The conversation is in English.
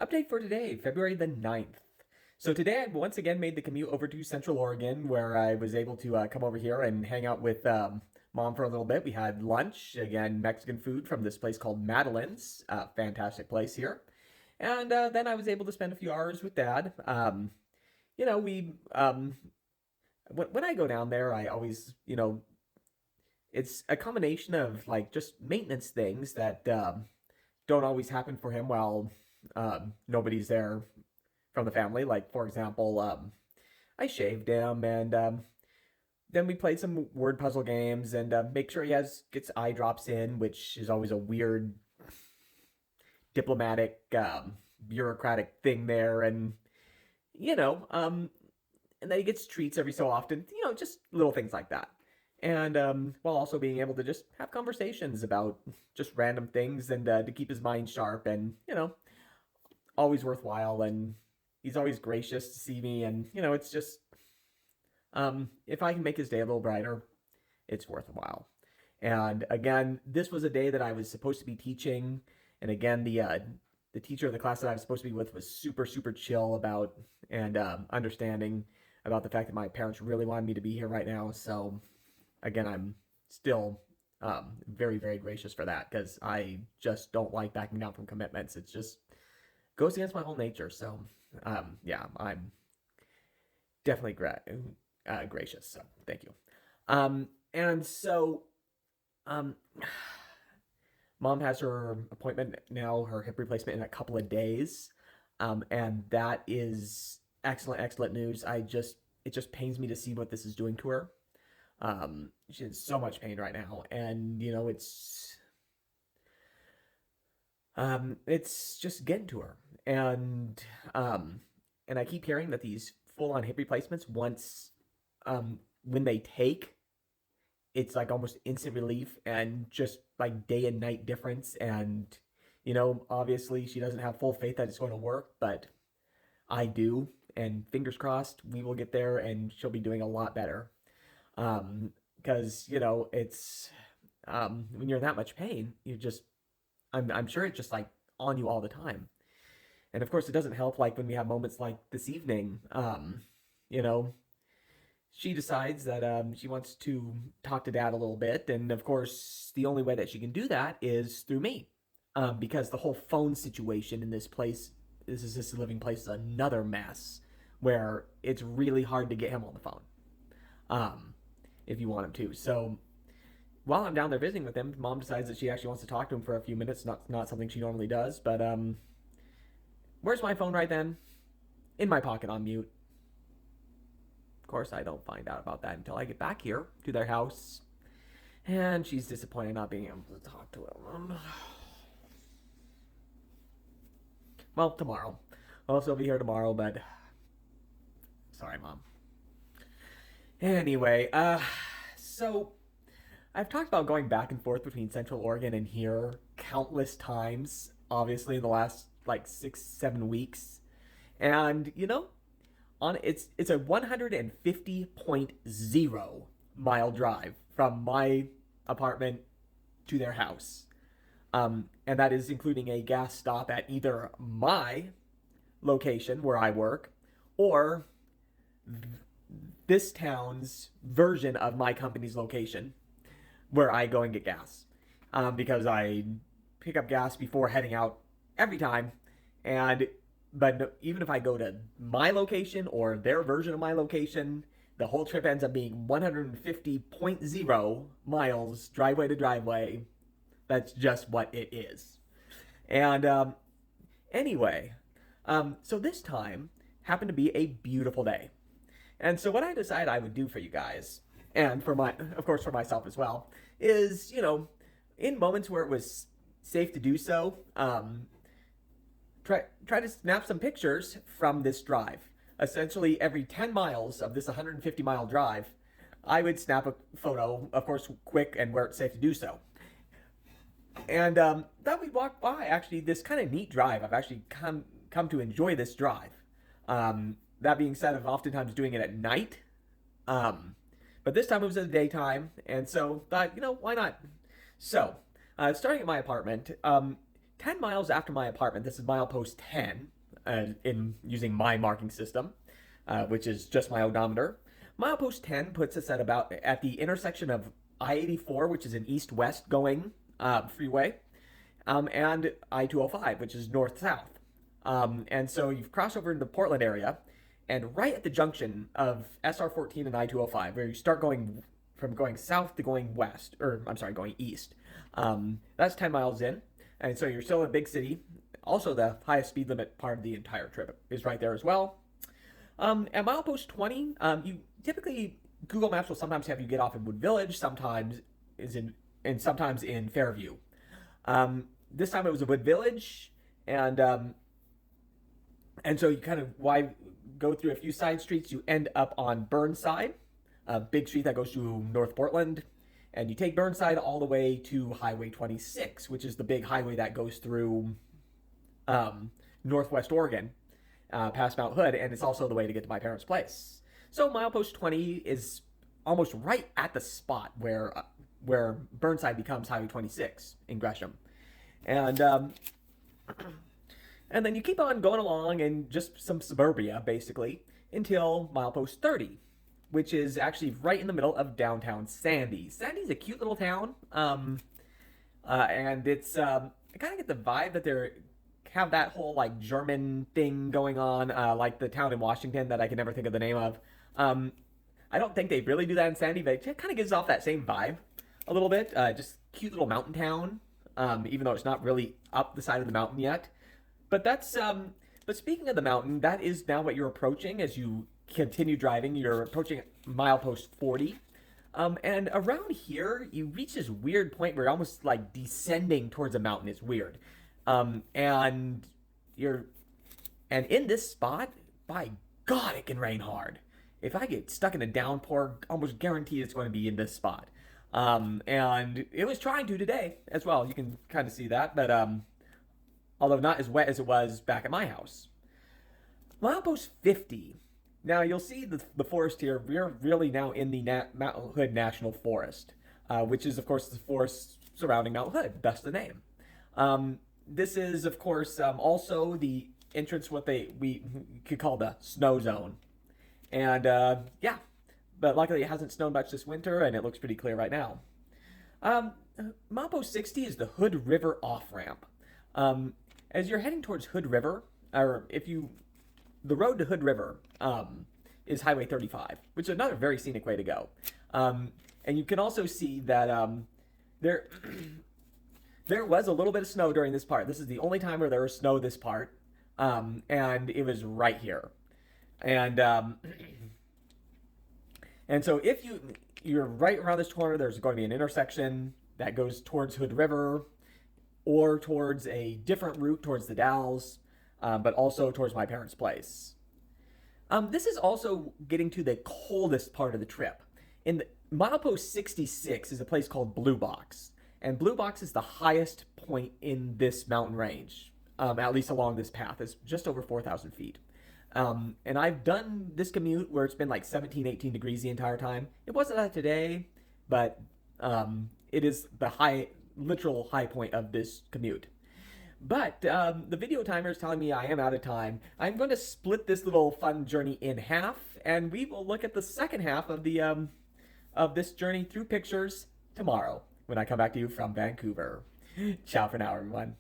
Update for today, February the 9th. So today I once again made the commute over to Central Oregon where I was able to come over here and hang out with mom for a little bit. We had lunch, again, Mexican food from this place called Madeline's, fantastic place here. And then I was able to spend a few hours with dad. When I go down there, I always, it's a combination of like just maintenance things that don't always happen for him while nobody's there from the family. Like, for example, I shaved him, and then we played some word puzzle games, and make sure gets eye drops in, which is always a weird diplomatic, bureaucratic thing there, and you know, um, and then he gets treats every so often. Just little things like that. And while also being able to just have conversations about just random things and to keep his mind sharp and always worthwhile, and he's always gracious to see me, and it's just if I can make his day a little brighter, it's worthwhile. And again, this was a day that I was supposed to be teaching, and again, the teacher of the class that I was supposed to be with was super super chill about and understanding about the fact that my parents really wanted me to be here right now. So again, I'm still very very gracious for that, because I just don't like backing down from commitments. It's just goes against my whole nature. So, yeah, I'm definitely gracious. So, thank you. And so, um, mom has her appointment now, her hip replacement in a couple of days, and that is excellent, excellent news. It just pains me to see what this is doing to her. She's in so much pain right now, and it's just getting to her, and um, and I keep hearing that these full-on hip replacements, when they take, it's like almost instant relief and just like day and night difference. And obviously, she doesn't have full faith that it's going to work, but I do, and fingers crossed, we will get there, and she'll be doing a lot better. Because it's when you're in that much pain, I'm sure it's just like on you all the time. And of course, it doesn't help like when we have moments like this evening. You know, she decides that she wants to talk to dad a little bit, and of course, the only way that she can do that is through me, because the whole phone situation in this assisted living place, is another mess where it's really hard to get him on the phone. Um, if you want him to. So while I'm down there visiting with him, mom decides that she actually wants to talk to him for a few minutes. Not something she normally does, but where's my phone right then? In my pocket on mute. Of course, I don't find out about that until I get back here to their house, and she's disappointed not being able to talk to him. Well, tomorrow. I'll still be here tomorrow, but sorry, mom. Anyway, so I've talked about going back and forth between Central Oregon and here countless times, obviously in the last like 6, 7 weeks. And on it's a 150.0 mile drive from my apartment to their house. And that is including a gas stop at either my location where I work, or this town's version of my company's location where I go and get gas, because I pick up gas before heading out every time. And but no, even if I go to my location or their version of my location, the whole trip ends up being 150.0 miles driveway to driveway. That's just what it is. And anyway, so this time happened to be a beautiful day. And so what I decided I would do for you guys, and of course, for myself as well, is in moments where it was safe to do so, try to snap some pictures from this drive. Essentially, every 10 miles of this 150-mile drive, I would snap a photo, of course, quick and where it's safe to do so. And then we walked by actually this kind of neat drive. I've actually come to enjoy this drive. That being said, I'm oftentimes doing it at night. Um, but this time it was in the daytime, and so thought, why not? So, starting at my apartment, 10 miles after my apartment, this is milepost 10, in using my marking system, which is just my odometer. Milepost 10 puts us at the intersection of I-84, which is an east-west going freeway, and I-205, which is north-south. And so you've crossed over into the Portland area, and right at the junction of SR14 and I-205, where you start going south to going west, or I'm sorry, going east. That's 10 miles in, and so you're still in a big city. Also, the highest speed limit part of the entire trip is right there as well. At milepost 20, you typically, Google Maps will sometimes have you get off in Wood Village, sometimes in Fairview. This time it was a Wood Village, and so you kind of go through a few side streets. You end up on Burnside, a big street that goes to North Portland, and you take Burnside all the way to Highway 26, which is the big highway that goes through Northwest Oregon, past Mount Hood, and it's also the way to get to my parents' place. So milepost 20 is almost right at the spot where Burnside becomes Highway 26 in Gresham, and then you keep on going along in just some suburbia, basically, until milepost 30, which is actually right in the middle of downtown Sandy. Sandy's a cute little town, and it's I kind of get the vibe that they're have that whole like German thing going on, like the town in Washington that I can never think of the name of. I don't think they really do that in Sandy, but it kind of gives off that same vibe a little bit. Just cute little mountain town, even though it's not really up the side of the mountain yet. But but speaking of the mountain, that is now what you're approaching as you continue driving. You're approaching milepost 40. And around here, you reach this weird point where you're almost like descending towards a mountain. It's weird. And in this spot, by God, it can rain hard. If I get stuck in a downpour, almost guaranteed it's going to be in this spot. And it was trying to today as well. You can kind of see that, but although not as wet as it was back at my house. Milepost 50. Now you'll see the forest here. We're really now in the Mount Hood National Forest, which is of course the forest surrounding Mount Hood. Thus the name. This is, of course, also the entrance, what we could call the snow zone. And, yeah, but luckily it hasn't snowed much this winter, and it looks pretty clear right now. Milepost 60 is the Hood River off-ramp. As you're heading towards Hood River, the road to Hood River, is Highway 35, which is another very scenic way to go. And you can also see that, there was a little bit of snow during this part. This is the only time where there was snow this part, and it was right here. And so if you're right around this corner, there's going to be an intersection that goes towards Hood River or towards a different route towards the Dalles, but also towards my parents' place. This is also getting to the coldest part of the trip. Milepost 66 is a place called Blue Box. And Blue Box is the highest point in this mountain range, at least along this path. It's just over 4,000 feet. And I've done this commute where it's been like 17, 18 degrees the entire time. It wasn't that today, but it is the literal high point of this commute. But the video timer is telling me I am out of time. I'm going to split this little fun journey in half, and we will look at the second half of this journey through pictures tomorrow when I come back to you from Vancouver. Ciao for now, everyone.